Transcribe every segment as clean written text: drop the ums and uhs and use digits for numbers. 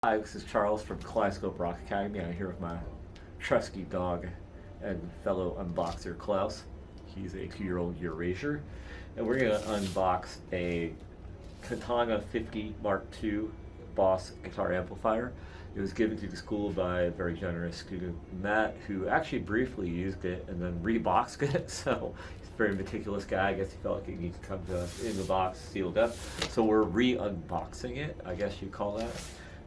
Hi, this is Charles from Kaleidoscope Rock Academy. I'm here with my trusty dog and fellow unboxer Klaus. He's a 2-year-old Eurasier, and we're going to unbox a Katana-50 Mark II Boss guitar amplifier. It was given to the school by a very generous student, Matt, who actually briefly used it and then reboxed it. So he's a very meticulous guy. I guess he felt like it needed to come to us in the box, sealed up. So we're re-unboxing it, I guess you'd call that.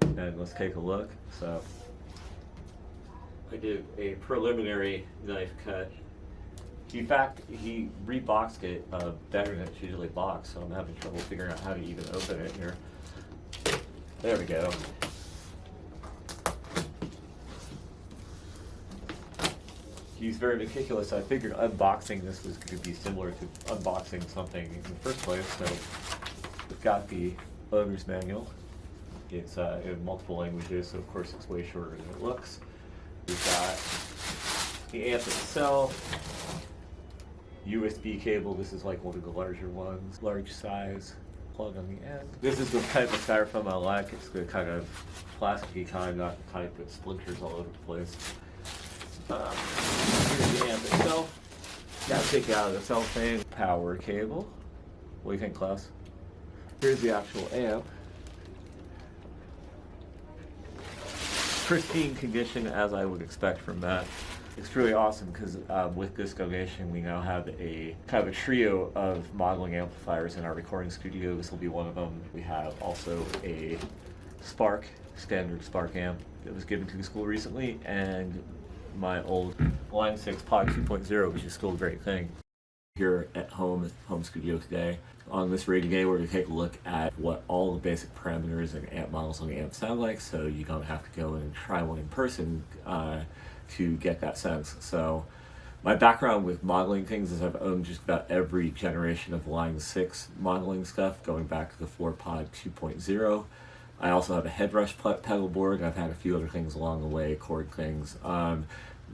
And let's take a look. So I did a preliminary knife cut. In fact, he reboxed it better than it's usually boxed, so I'm having trouble figuring out how to even open it here. There we go. He's very meticulous. I figured unboxing this was going to be similar to unboxing something in the first place. So we've got the owner's manual. It's in multiple languages, so of course it's way shorter than it looks. We've got the amp itself, USB cable. This is like one of the larger ones, large size plug on the end. This is the type of styrofoam I like. It's the kind of plasticky kind, not the type that splinters all over the place. Here's the amp itself. Gotta take it out of the cellophane. Power cable. What do you think, Klaus? Here's the actual amp. Pristine condition, as I would expect from that. It's really awesome because with this donation we now have a kind of a trio of modeling amplifiers in our recording studio. This will be one of them. We have also a Spark, standard Spark amp that was given to the school recently, and my old Line 6 Pod 2.0, which is still a great thing. Here at home studio today. On this rating day, we're going to take a look at what all the basic parameters and amp models on the amp sound like, so you don't have to go and try one in person to get that sense. So my background with modeling things is I've owned just about every generation of Line 6 modeling stuff, going back to the 4 Pod 2.0. I also have a headrush pedal board, and I've had a few other things along the way, chord things.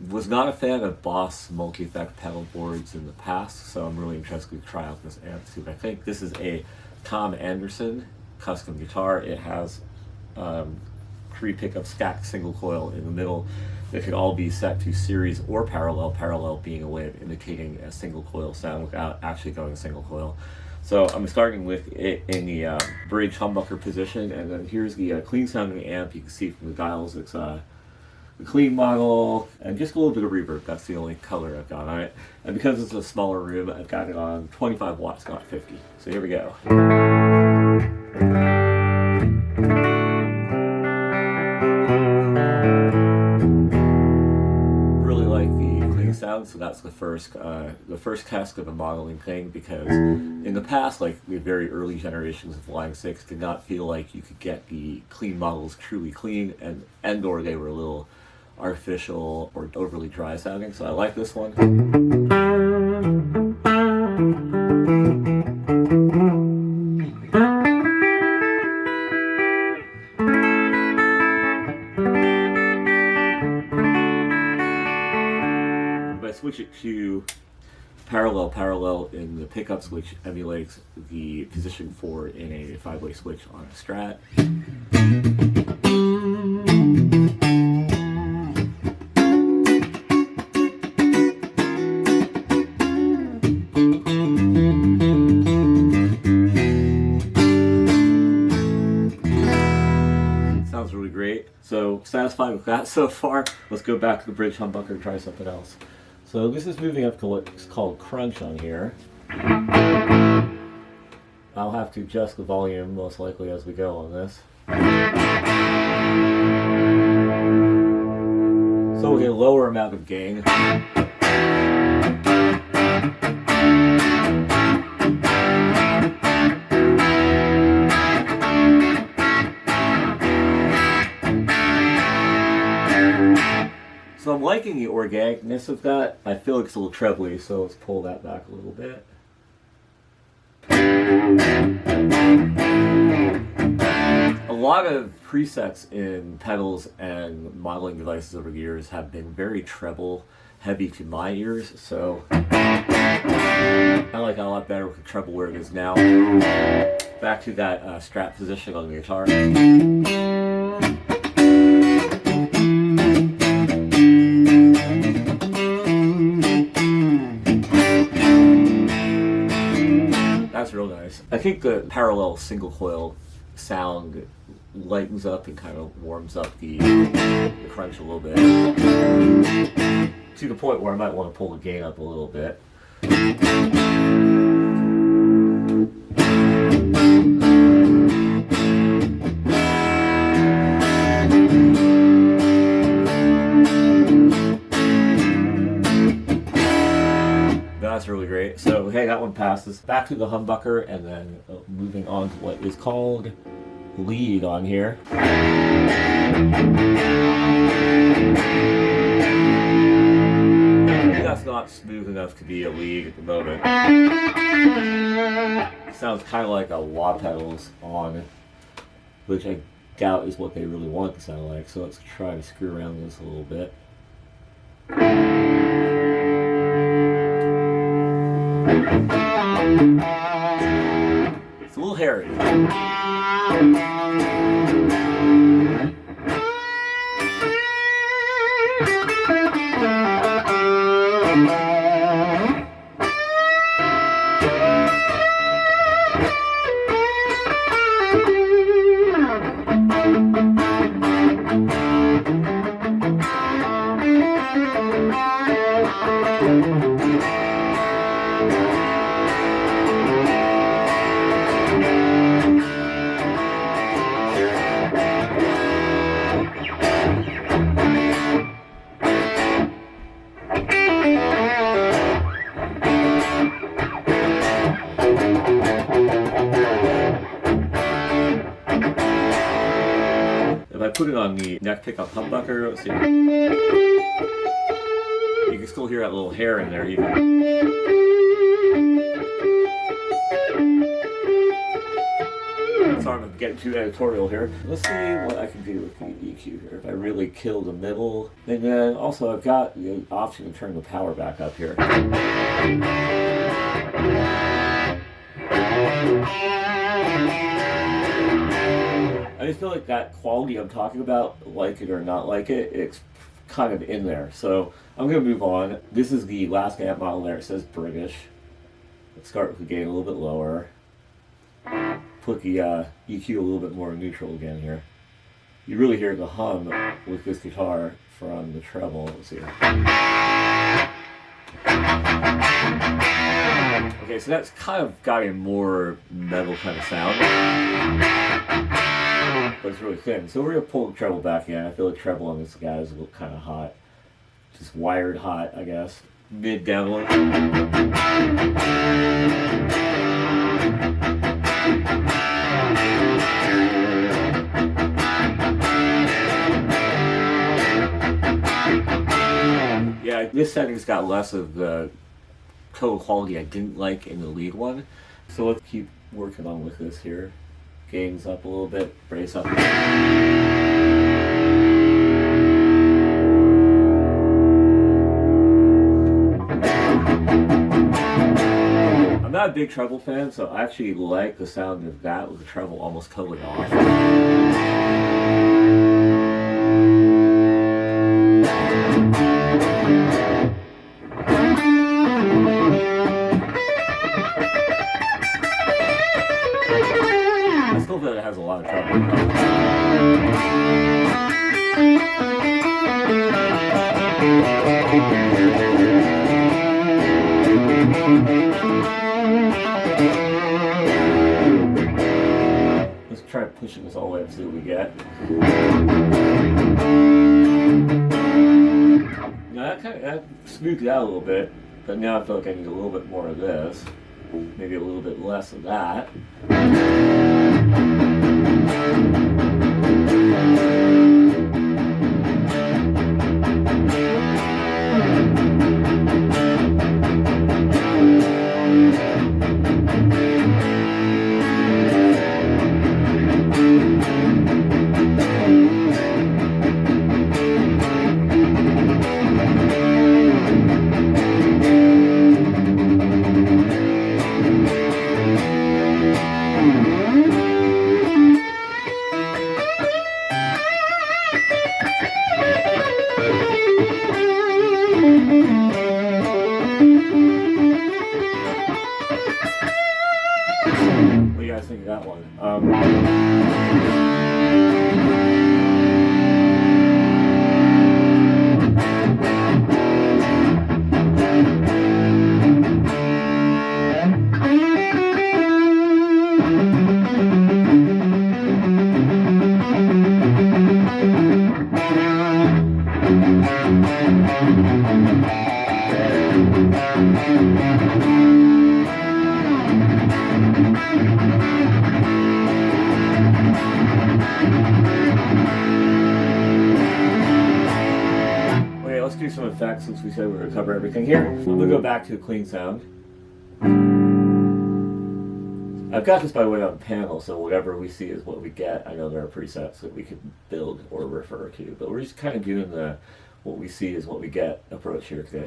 Was not a fan of Boss multi-effect pedal boards in the past, so I'm really interested to try out this amp too. I think this is a Tom Anderson custom guitar. It has 3 pickups stacked single coil in the middle that could all be set to series or parallel being a way of indicating a single coil sound without actually going single coil. So I'm starting with it in the bridge humbucker position, and then here's the clean sounding amp. You can see from the dials it's the clean model, and just a little bit of reverb. That's the only color I've got on it. And because it's a smaller room, I've got it on 25 watts, not 50. So here we go. Really like the clean sound, so that's the first test of a modeling thing, because in the past, like the very early generations of Line 6 did not feel like you could get the clean models truly clean, and or they were a little artificial or overly dry sounding, so I like this one. If I switch it to parallel in the pickup switch, emulates the position 4 in a 5-way switch on a Strat. Sounds really great. So satisfied with that so far. Let's go back to the bridge humbucker and try something else. So this is moving up to what's called crunch on here. I'll have to adjust the volume most likely as we go on this. So we'll get a lower amount of gain. So I'm liking the organicness of that. I feel like it's a little trebly, so let's pull that back a little bit. A lot of presets in pedals and modeling devices over the years have been very treble heavy to my ears, so I like it a lot better with the treble where it is now. Back to that Strat position on the guitar. That's real nice. I think the parallel single coil sound lightens up and kind of warms up the crunch a little bit, to the point where I might want to pull the gain up a little bit. That's really great. So hey, that one passes. Back to the humbucker, and then moving on to what is called lead on here. That's not smooth enough to be a lead at the moment. It sounds kind of like a wah pedals on, which I doubt is what they really want it to sound like. So let's try to screw around this a little bit. It's a little hairy. Put it on the neck pickup humbucker. Let's see. You can still hear that little hair in there even. Sorry, I'm getting too editorial here. Let's see what I can do with the EQ here. If I really kill the middle. And then also I've got the option to turn the power back up here. I just feel like that quality I'm talking about, like it or not like it, it's kind of in there. So I'm going to move on. This is the last amp model there. It says British. Let's start with the gain a little bit lower. Put the EQ a little bit more neutral again here. You really hear the hum with this guitar from the treble. Let's see. Okay, so that's kind of got a more metal kind of sound. But it's really thin. So we're going to pull the treble back in. I feel the treble on this guy is a little kind of hot. Just wired hot, I guess. Mid down one. Yeah, this setting's got less of the total quality I didn't like in the lead one. So let's keep working on with this here. Gains up a little bit, brace up. I'm not a big treble fan, so I actually like the sound of that with the treble almost totally off. That it has a lot of trouble. Let's try pushing this all the way up to see what we get. Now that smoothed it out a little bit, but now I feel like I need a little bit more of this. Maybe a little bit less of that. you guys think of that one? Let's do some effects since we said we were going to cover everything here. I'm going to go back to a clean sound. I've got this by way of a panel, so whatever we see is what we get. I know there are presets that we could build or refer to, but we're just kind of doing the what we see is what we get approach here today.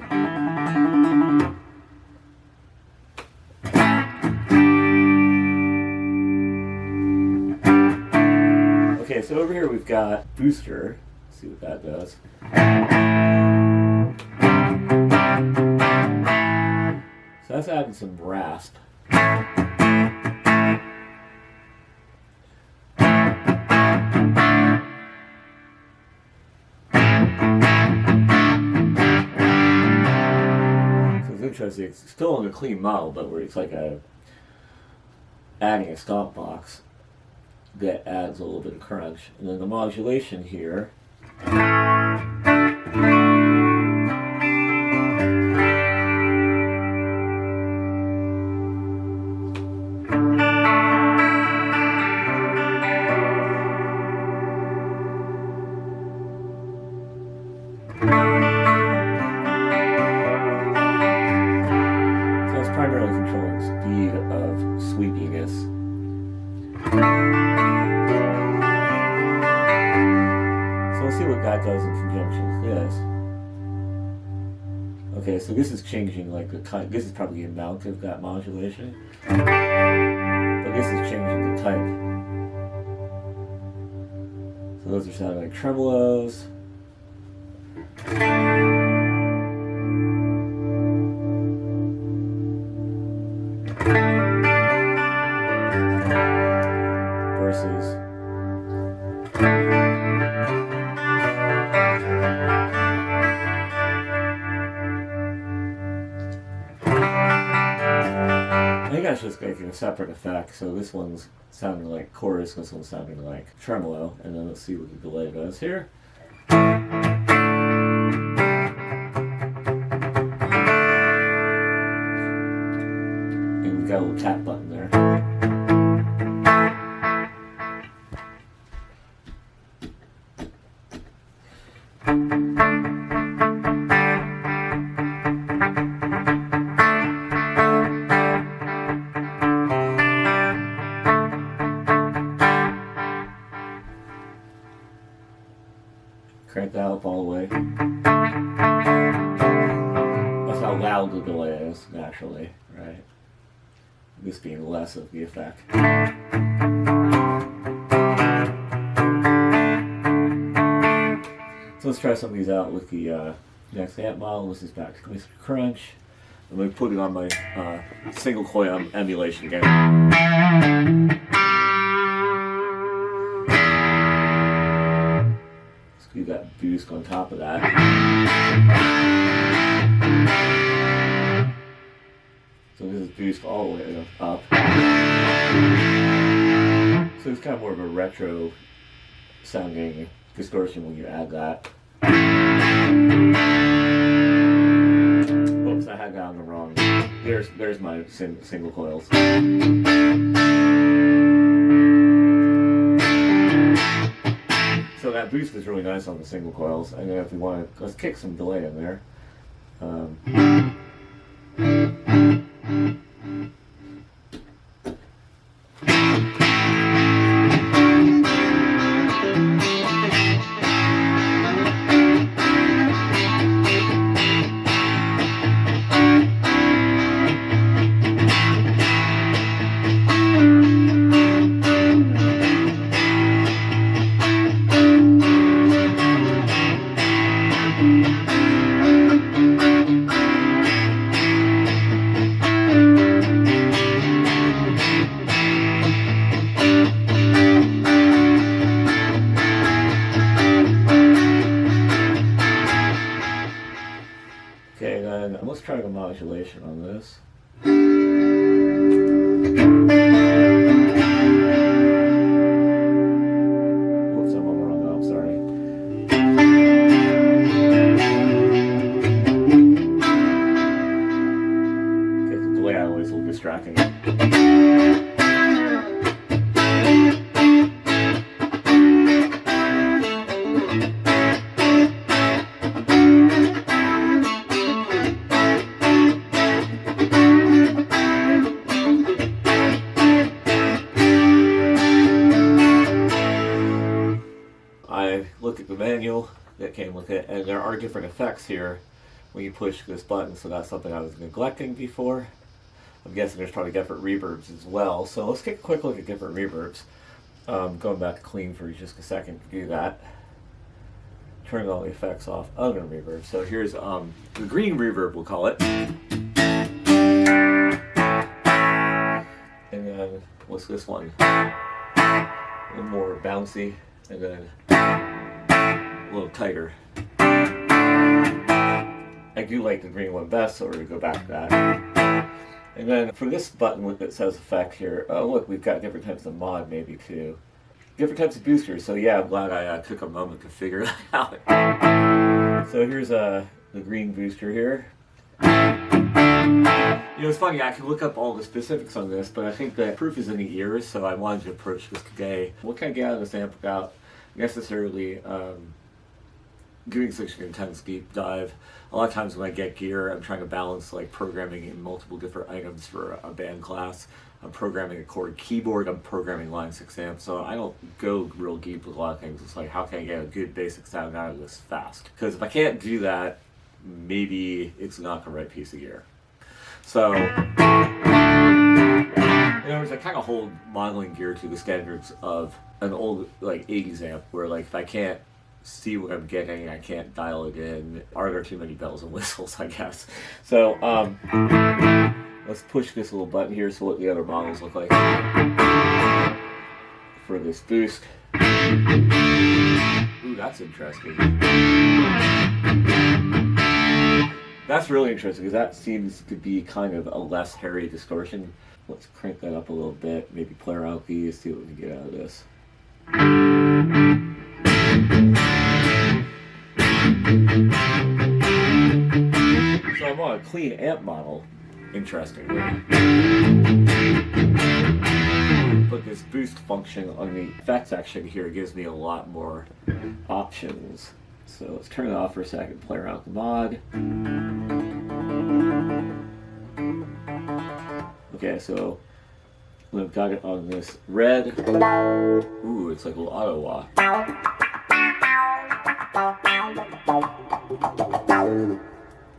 Okay, so over here we've got booster. Let's see what that does. So that's adding some rasp. So it's interesting. It's still on a clean model, but where it's like adding a stomp box that adds a little bit of crunch. And then the modulation here. Primarily controlling speed of sweepiness. So let's see what that does in conjunction with this. Okay, so this is changing like the type. This is probably the amount of that modulation, but this is changing the type. So those are sounding like tremolos. Versus I think that's just making a separate effect. So this one's sounding like chorus, this one's sounding like tremolo, and then let's see what the delay does here. And we've got a little tap button there. Crank that up all the way. That's how loud the delay is, naturally, right? This being less of the effect. So let's try some of these out with the next amp model. This is back to Mr. Crunch. I'm going to put it on my single coil emulation again. You got boost on top of that. So this is boost all the way up. So it's kind of more of a retro sounding distortion when you add that. Oops, I had that on the wrong. There's my single coils. So that boost is really nice on the single coils, and then if we want to, let's kick some delay in there. try the modulation on this. Whoops, I'm on the wrong knob, sorry. Okay, the delay out is a little distracting. I looked at the manual that came with it, and there are different effects here when you push this button, so that's something I was neglecting before. I'm guessing there's probably different reverbs as well, so let's take a quick look at different reverbs. Going back to clean for just a second to do that. Turning all the effects off, other reverb. So here's the green reverb, we'll call it. And then, what's this one? A little more bouncy, and then a little tighter. I do like the green one best, so we're going to go back to that. And then for this button that says effect here, oh look, we've got different types of mod maybe too. Different types of boosters, so yeah, I'm glad I took a moment to figure that out. So here's the green booster here. You know, it's funny, I can look up all the specifics on this, but I think the proof is in the ears, so I wanted to approach this today. What can I get out of this amp without necessarily doing such an intense deep dive? A lot of times when I get gear, I'm trying to balance like programming in multiple different items for a band class. I'm programming a chord keyboard, I'm programming line 6 amp, so I don't go real deep with a lot of things. It's like, how can I get a good basic sound out of this fast? Because if I can't do that, maybe it's not the right piece of gear. So, in other words, I kind of hold modeling gear to the standards of an old like 80s amp, where like if I can't see what I'm getting, I can't dial it in. Are there too many bells and whistles, I guess? So, let's push this little button here, so what the other models look like. For this boost. Ooh, that's interesting. That's really interesting, because that seems to be kind of a less hairy distortion. Let's crank that up a little bit, maybe play around with these, see what we can get out of this. So I'm on a clean amp model, interestingly. But this boost function on the effect section here gives me a lot more options. So let's turn it off for a second, play around with the mod. Okay, so we've got it on this red. Ooh, it's like a little auto wah.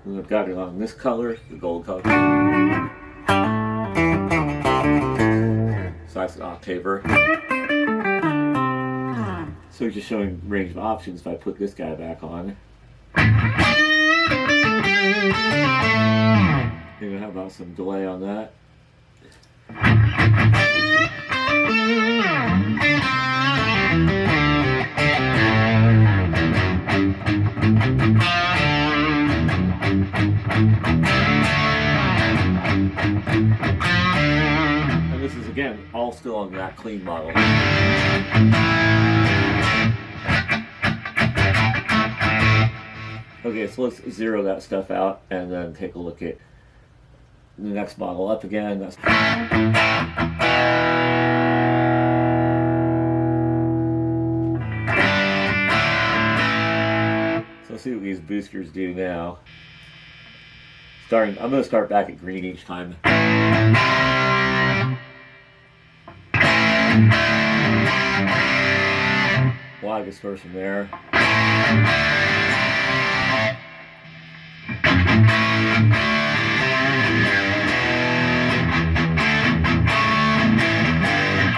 We've got it on this color, the gold color. So that's an octaver. So just showing range of options if I put this guy back on. Maybe how about some delay on that? And this is again all still on that clean model. Okay, so let's zero that stuff out and then take a look at the next model up again. That's so let's see what these boosters do now. I'm going to start back at green each time. A lot of distortion there.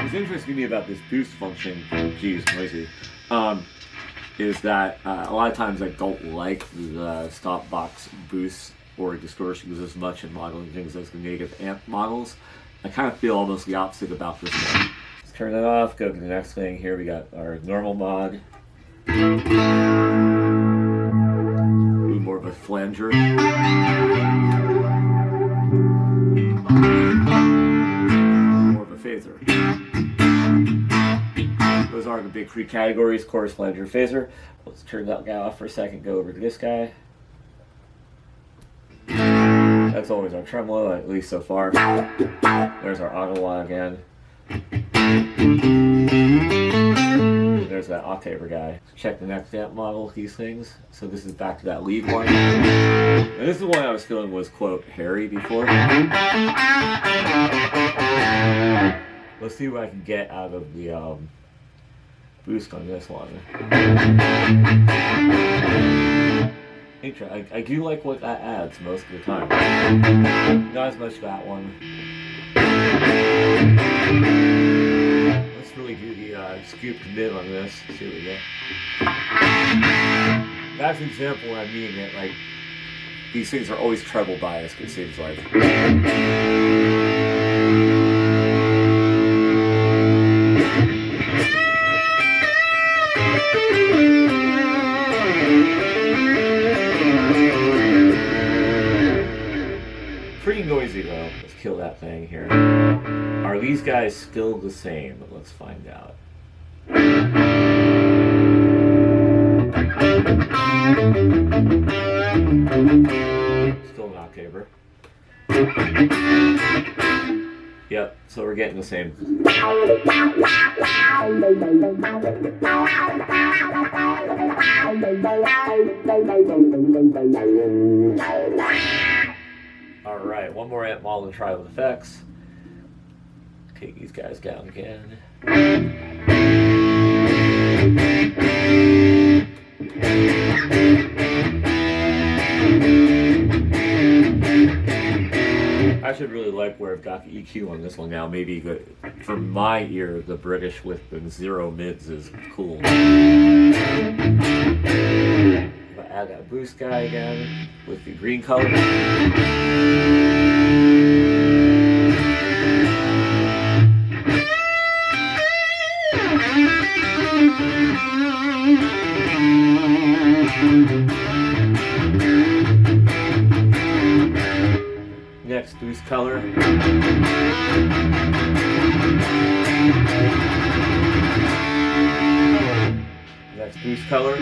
What's interesting to me about this boost function, geez, noisy, is that a lot of times I don't like the stop box boosts or distortions as much in modeling things as the native amp models. I kind of feel almost the opposite about this one. Let's turn that off, go to the next thing. Here we got our normal mod. Ooh, more of a flanger. phaser. Those are the big three categories: chorus, flanger, phaser. Let's turn that guy off for a second. Go over to this guy. That's always our tremolo, at least so far. There's our auto line again. There's that octaver guy. Check the next amp model, these things. So this is back to that lead one. And this is the one I was feeling was, quote, hairy before. Let's see what I can get out of the boost on this one. I do like what that adds most of the time. Not as much that one. Let's really do the scoop to mid on this. See what we get. That's an example where I mean that, like, these things are always treble biased, it seems like. Pretty noisy though. Let's kill that thing here. Are these guys still the same? Let's find out. Still an octaver. Yep, so we're getting the same. Alright, one more amp model to try with effects. Take these guys down again. I should really like where I've got the EQ on this one now. Maybe for my ear, the British with the 0 mids is cool. Add that boost guy again with the green color. Next, boost color. Next, boost color.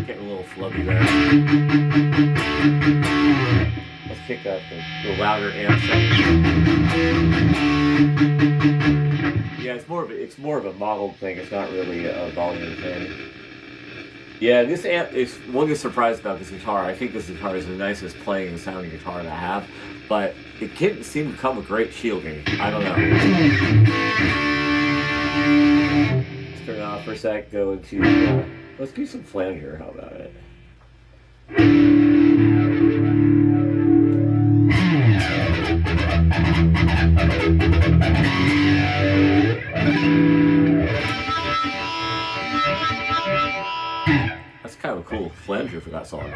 Getting a little flubby there. Let's kick up the louder amp sound. Yeah, it's more of a modeled thing. It's not really a volume thing. Yeah, this amp is one thing surprised about this guitar. I think this guitar is the nicest playing and sounding guitar that I have, but it didn't seem to come with great shielding. I don't know. Let's turn it off for a sec. Go into let's do some flanger. How about it? That's kind of a cool flanger for that song.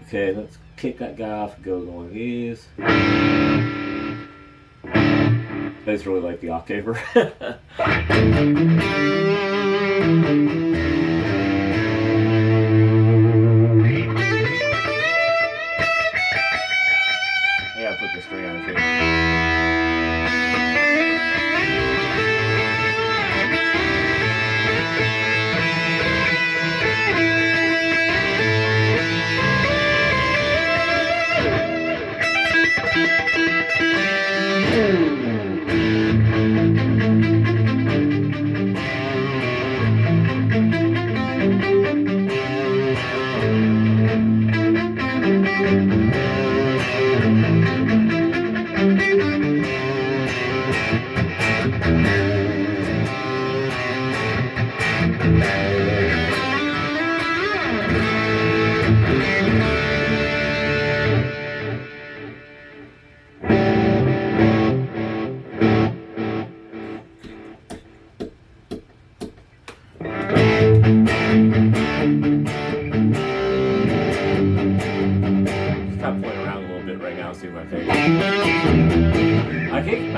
Okay, let's kick that guy off and go one of these. I just really like the octaver. Yeah, put the string on too.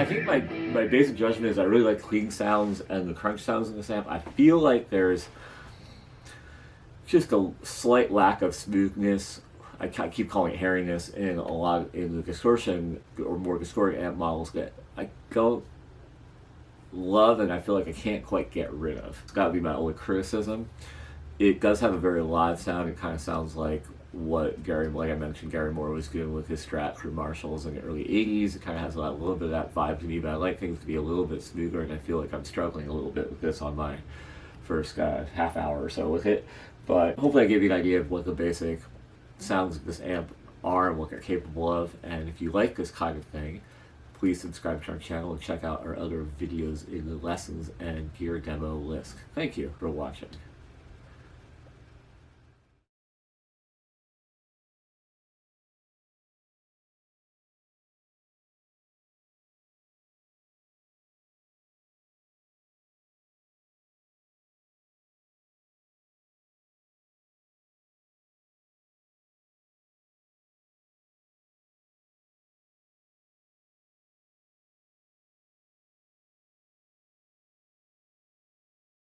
think my basic judgment is I really like the clean sounds and the crunch sounds in this amp. I feel like there's just a slight lack of smoothness. I keep calling it hairiness in the distortion or more distorted amp models that I don't love, and I feel like I can't quite get rid of. It's got to be my only criticism. It does have a very live sound. It kind of sounds like what like I mentioned, Gary Moore was doing with his Strat through Marshalls in the early 80s. It kind of has a little bit of that vibe to me, but I like things to be a little bit smoother, and I feel like I'm struggling a little bit with this on my first half hour or so with it. But hopefully I gave you an idea of what the basic sounds of this amp are and what they're capable of. And if you like this kind of thing, please subscribe to our channel and check out our other videos in the lessons and gear demo list. Thank you for watching.